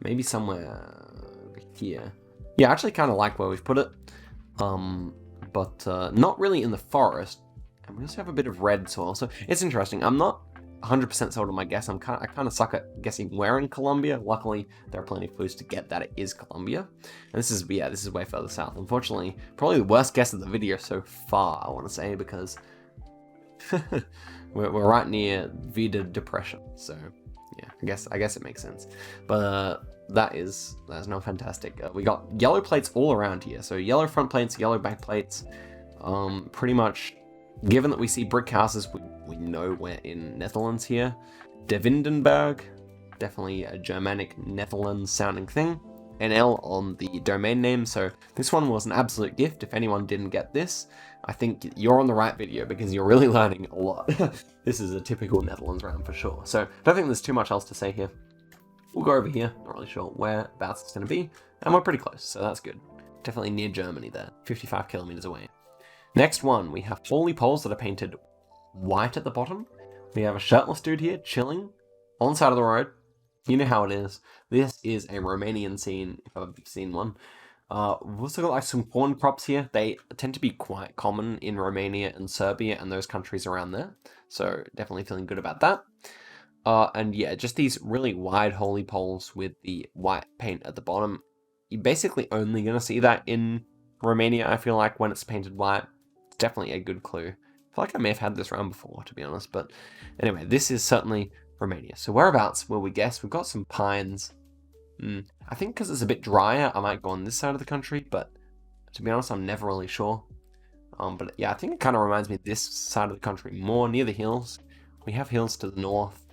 maybe somewhere over here. Yeah, I actually kind of like where we've put it. But not really in the forest. And we also have a bit of red soil, so it's interesting. I'm not 100% sold on my guess. I kind of suck at guessing where in Colombia. Luckily, there are plenty of clues to get that it is Colombia. And this is way further south. Unfortunately, probably the worst guess of the video so far, I want to say, because we're right near Vida Depression. So yeah, I guess it makes sense. But that's not fantastic. We got yellow plates all around here. So yellow front plates, yellow back plates. Pretty much, given that we see brick houses, we know we're in Netherlands here. De Windenberg, definitely a Germanic Netherlands sounding thing. NL on the domain name, so this one was an absolute gift. If anyone didn't get this, I think you're on the right video because you're really learning a lot. This is a typical Netherlands round for sure. So I don't think there's too much else to say here. We'll go over here, not really sure whereabouts it's going to be, and we're pretty close, so that's good. Definitely near Germany there, 55 kilometers away. Next one, we have holy poles that are painted white at the bottom. We have a shirtless dude here chilling on the side of the road. You know how it is. This is a Romanian scene, if I've seen one. We've also got like some corn crops here. They tend to be quite common in Romania and Serbia and those countries around there. So definitely feeling good about that. And yeah, just these really wide holy poles with the white paint at the bottom. You're basically only going to see that in Romania, I feel like, when it's painted white. It's definitely a good clue. I feel like I may have had this round before, to be honest. But anyway, this is certainly Romania. So whereabouts will we guess? We've got some pines. I think because it's a bit drier, I might go on this side of the country. But to be honest, I'm never really sure. But yeah, I think it kind of reminds me of this side of the country more, near the hills. We have hills to the north.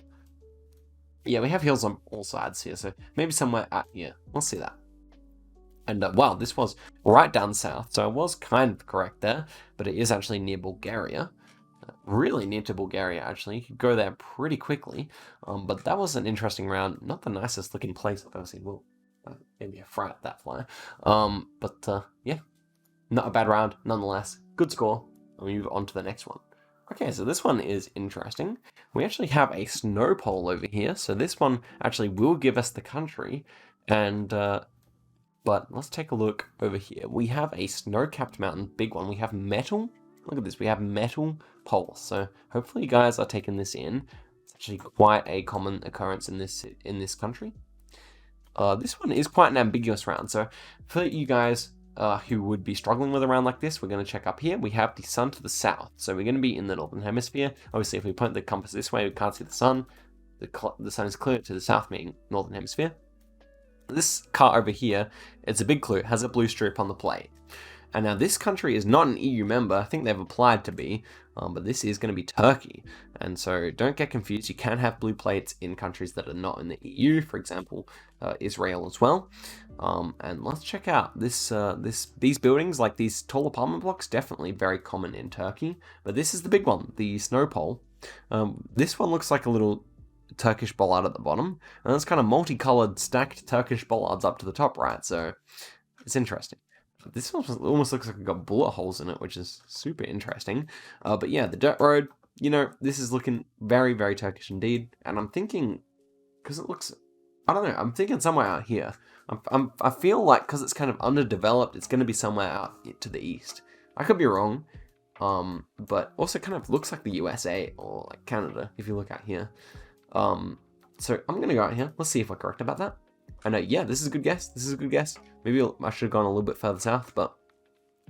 Yeah, we have hills on all sides here, so maybe somewhere out here. We'll see that. And wow, this was right down south, so I was kind of correct there, but it is actually near Bulgaria. Really near to Bulgaria, actually. You could go there pretty quickly. But that was an interesting round. Not the nicest looking place I've ever seen. Well, maybe a fright, that fly. Yeah, not a bad round, nonetheless. Good score. I'll move on to the next one. Okay, so this one is interesting. We actually have a snow pole over here, so this one actually will give us the country. And but let's take a look over here. We have a snow-capped mountain, big one. We have metal. Look at this. We have metal poles. So hopefully you guys are taking this in. It's actually quite a common occurrence in this country. This one is quite an ambiguous round. So for you guys, who would be struggling with around like this, we're going to check up here. We have the sun to the south, so we're going to be in the northern hemisphere. Obviously, if we point the compass this way, we can't see the sun. The sun is clear to the south, meaning northern hemisphere. This car over here, it's a big clue. It has a blue strip on the plate. And now this country is not an EU member. I think they've applied to be, but this is going to be Turkey. And so don't get confused. You can have blue plates in countries that are not in the EU, for example, Israel as well. And let's check out these buildings, like these tall apartment blocks, definitely very common in Turkey. But this is the big one, the snow pole. This one looks like a little Turkish bollard at the bottom, and it's kind of multicolored stacked Turkish bollards up to the top right, so it's interesting. This one almost looks like it got bullet holes in it, which is super interesting. But yeah, the dirt road, you know, this is looking very, very Turkish indeed, and I'm thinking, because it looks, I don't know, I'm thinking somewhere out here. I feel like because it's kind of underdeveloped, it's going to be somewhere out to the east. I could be wrong, but also kind of looks like the USA or like Canada if you look out here. So I'm going to go out here. Let's see if we're correct about that. I know, yeah, this is a good guess. This is a good guess. Maybe I should have gone a little bit further south, but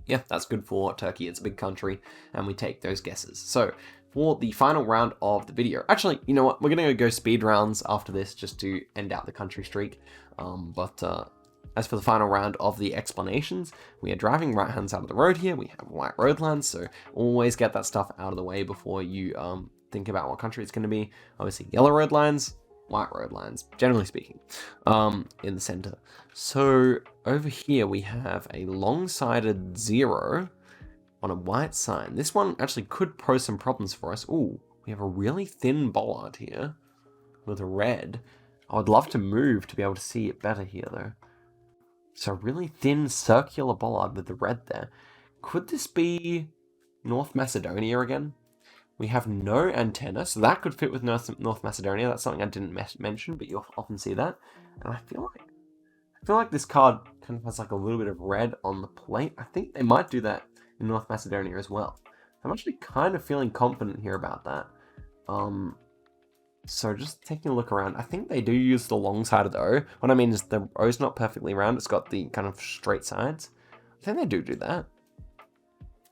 yeah, that's good for Turkey. It's a big country, and we take those guesses. So for the final round of the video, actually, you know what? We're going to go speed rounds after this just to end out the country streak. As for the final round of the explanations, we are driving right-hand side of the road here. We have white roadlands, so always get that stuff out of the way before you think about what country it's going to be. Obviously, yellow road lines, white road lines, generally speaking, in the center. So over here we have a long-sided 0 on a white sign. This one actually could pose some problems for us. Ooh, we have a really thin bollard here with a red. I would love to move to be able to see it better here though. So really thin circular bollard with the red there. Could this be North Macedonia again? We have no antenna, so that could fit with North Macedonia. That's something I didn't mention, but you'll often see that. And I feel like this card kind of has like a little bit of red on the plate. I think they might do that in North Macedonia as well. I'm actually kind of feeling confident here about that. So just taking a look around, I think they do use the long side of the O. What I mean is the O's not perfectly round. It's got the kind of straight sides. I think they do that.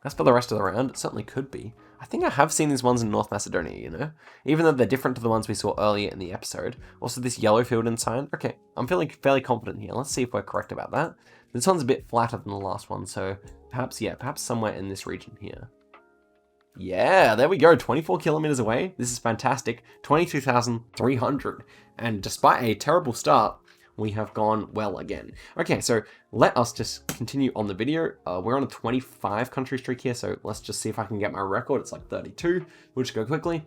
As for the rest of the round, it certainly could be. I think I have seen these ones in North Macedonia, you know? Even though they're different to the ones we saw earlier in the episode. Also, this yellow field and sign. Okay, I'm feeling fairly confident here. Let's see if we're correct about that. This one's a bit flatter than the last one, so perhaps somewhere in this region here. Yeah, there we go, 24 kilometers away. This is fantastic. 22,300. And despite a terrible start, we have gone well again. Okay, so let us just continue on the video. We're on a 25 country streak here, so let's just see if I can get my record. It's like 32. We'll just go quickly.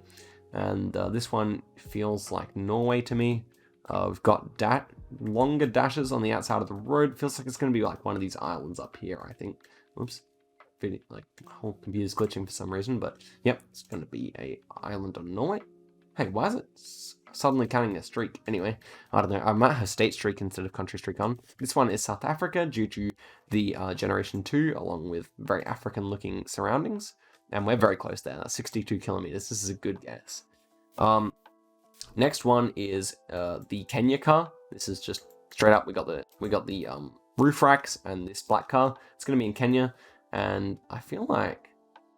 And this one feels like Norway to me. We've got longer dashes on the outside of the road. Feels like it's going to be like one of these islands up here, I think. Oops. Like the whole computer's glitching for some reason, but yep, it's going to be a island on Norway. Hey, why is it suddenly counting a streak? Anyway, I don't know. I might have state streak instead of country streak on. This one is South Africa due to the Generation 2, along with very African-looking surroundings. And we're very close there. That's 62 kilometers. This is a good guess. Next one is the Kenya car. This is just straight up. We got the roof racks and this black car. It's going to be in Kenya. And I feel like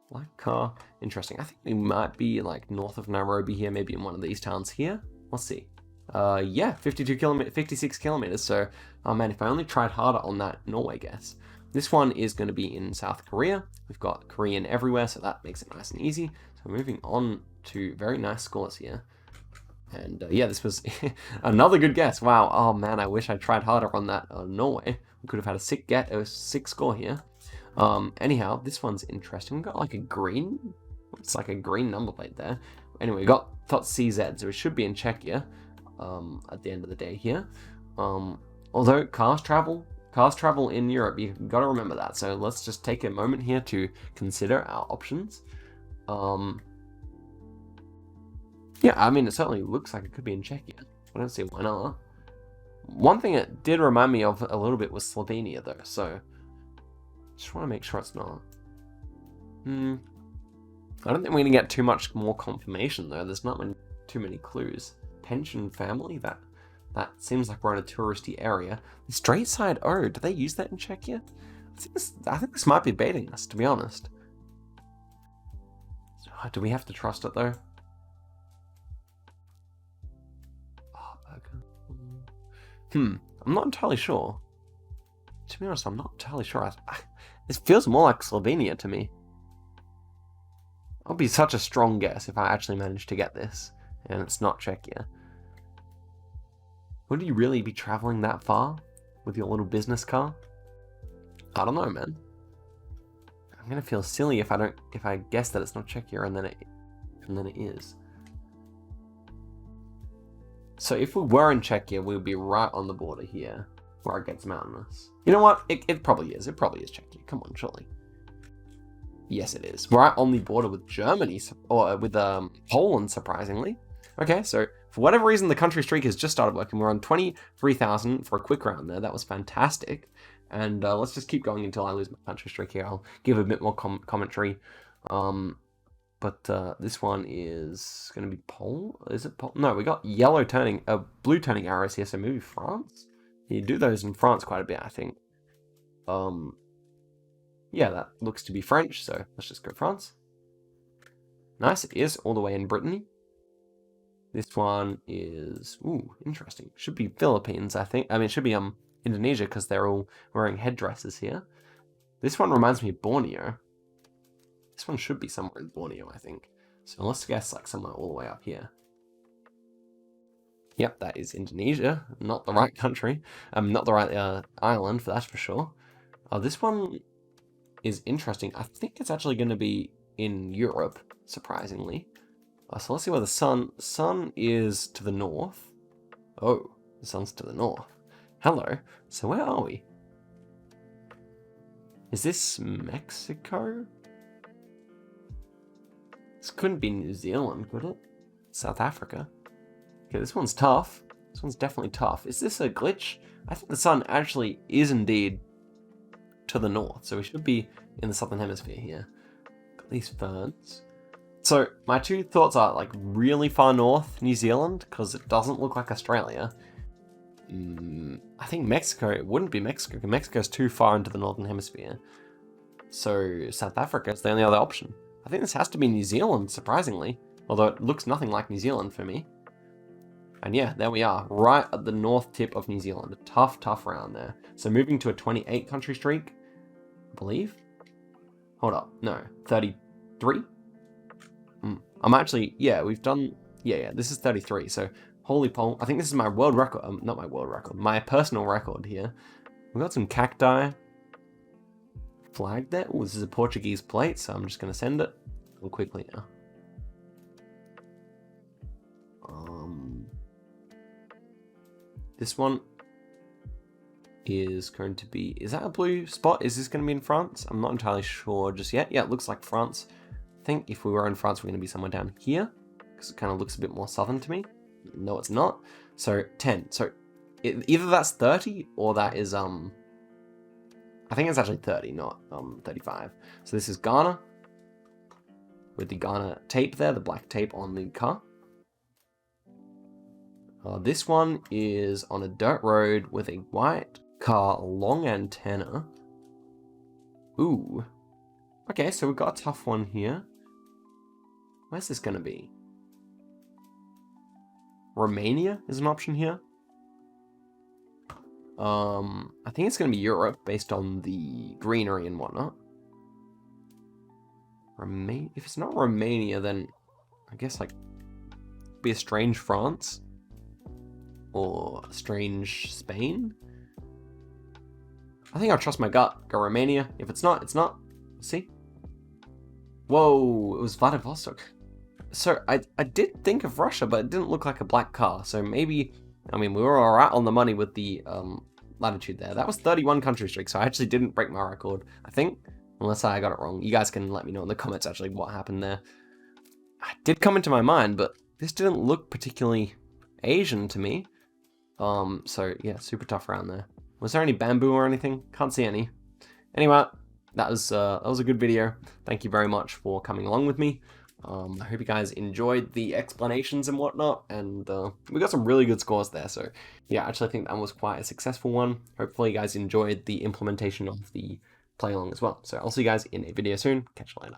black car, interesting. I think we might be like north of Nairobi here, maybe in one of these towns here. Let's see. Yeah, 56 kilometers. So, oh man, if I only tried harder on that Norway guess. This one is going to be in South Korea. We've got Korean everywhere, so that makes it nice and easy. So moving on to very nice scores here. And yeah, this was another good guess. Wow. Oh man, I wish I tried harder on that Norway. We could have had a sick score here. Anyhow, this one's interesting. We've got like a green, it's like a green number plate there. Anyway, we got .cz, so it should be in Czechia, at the end of the day here. Although cars travel in Europe, you've got to remember that. So let's just take a moment here to consider our options. Yeah, I mean, it certainly looks like it could be in Czechia. I don't see why not. One thing it did remind me of a little bit was Slovenia though, so just want to make sure it's not. I don't think we're going to get too much more confirmation though. There's not too many clues. Pension family, that seems like we're in a touristy area. The straight side O, do they use that in Czechia? I think this might be baiting us, to be honest. Do we have to trust it though? Oh, burger. I'm not entirely sure. To be honest, I'm not entirely sure. It feels more like Slovenia to me. I'll be such a strong guess if I actually manage to get this, and it's not Czechia. Would you really be traveling that far with your little business car? I don't know, man. I'm gonna feel silly if I guess that it's not Czechia and then it is. So if we were in Czechia, we would be right on the border here, where it gets mountainous. You know what? It probably is. It probably is Czechia. Come on, surely. Yes, it is. Right on the border with Germany, or with Poland, surprisingly. Okay, so for whatever reason, the country streak has just started working. We're on 23,000 for a quick round there. That was fantastic. And let's just keep going until I lose my country streak here. I'll give a bit more commentary. But this one is going to be Poland. Is it Poland? No, we got blue turning arrows here, so maybe France? You do those in France quite a bit, I think. Yeah, that looks to be French, so let's just go France. Nice, it is all the way in Brittany. This one is, ooh, interesting. Should be Philippines, I think. I mean, it should be Indonesia, because they're all wearing headdresses here. This one reminds me of Borneo. This one should be somewhere in Borneo, I think. So let's guess like somewhere all the way up here. Yep, that is Indonesia. Not the right country. Not the right island, that's for sure. This one is interesting. I think it's actually going to be in Europe, surprisingly. So let's see where the sun is to the north. Oh, the sun's to the north. Hello. So where are we? Is this Mexico? This couldn't be New Zealand, could it? South Africa. Okay, this one's tough. This one's definitely tough. Is this a glitch? I think the sun actually is indeed to the north, so we should be in the southern hemisphere here. Got these ferns. So my two thoughts are like really far north, New Zealand, because it doesn't look like Australia. I think Mexico, it wouldn't be Mexico, because Mexico's too far into the northern hemisphere. So South Africa is the only other option. I think this has to be New Zealand, surprisingly, although it looks nothing like New Zealand for me. And yeah, there we are, right at the north tip of New Zealand. A tough, tough round there. So moving to a 28 country streak, I believe. Hold up, no, 33? I'm actually, yeah, we've done, yeah, this is 33. So holy pole, I think this is my world record, not my world record, my personal record here. We've got some cacti. Flag there. Oh, this is a Portuguese plate, so I'm just going to send it quickly now. This one is going to be, is that a blue spot? Is this going to be in France? I'm not entirely sure just yet. Yeah, it looks like France. I think if we were in France, we're going to be somewhere down here, because it kind of looks a bit more southern to me. No, it's not. So 10. So either that's 30 or that is, I think it's actually 30, not 35. So this is Ghana, with the Ghana tape there, the black tape on the car. This one is on a dirt road with a white car, long antenna. Ooh. Okay, so we've got a tough one here. Where's this going to be? Romania is an option here. I think it's going to be Europe based on the greenery and whatnot. If it's not Romania, then I guess like be a strange France or a strange Spain. I think I'll trust my gut. Go Romania. If it's not, it's not. See? Whoa, it was Vladivostok. So I did think of Russia, but it didn't look like a black car. So maybe, I mean, we were alright on the money with the latitude there. That was 31 country streak, so I actually didn't break my record, I think, unless I got it wrong. You guys can let me know in the comments actually what happened there. It did come into my mind, but this didn't look particularly Asian to me. So yeah, super tough round there. Was there any bamboo or anything? Can't see any. Anyway, that was a good video. Thank you very much for coming along with me. I hope you guys enjoyed the explanations and whatnot, and we got some really good scores there. So yeah, actually I think that was quite a successful one. Hopefully you guys enjoyed the implementation of the play along as well. So I'll see you guys in a video soon. Catch you later.